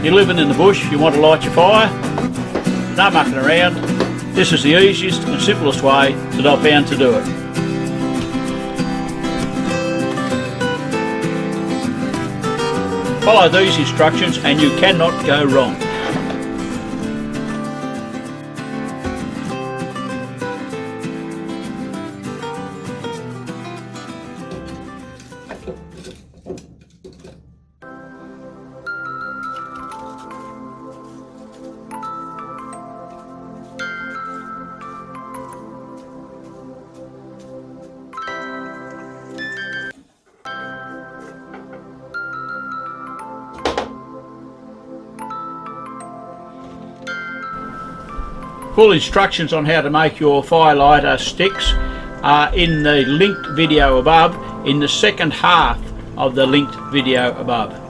You're living in the bush, you want to light your fire, no mucking around. This is the easiest and simplest way that I've found to do it. Follow these instructions and you cannot go wrong. Full instructions on how to make your fire lighter sticks are in the linked video above, in the second half of the linked video above.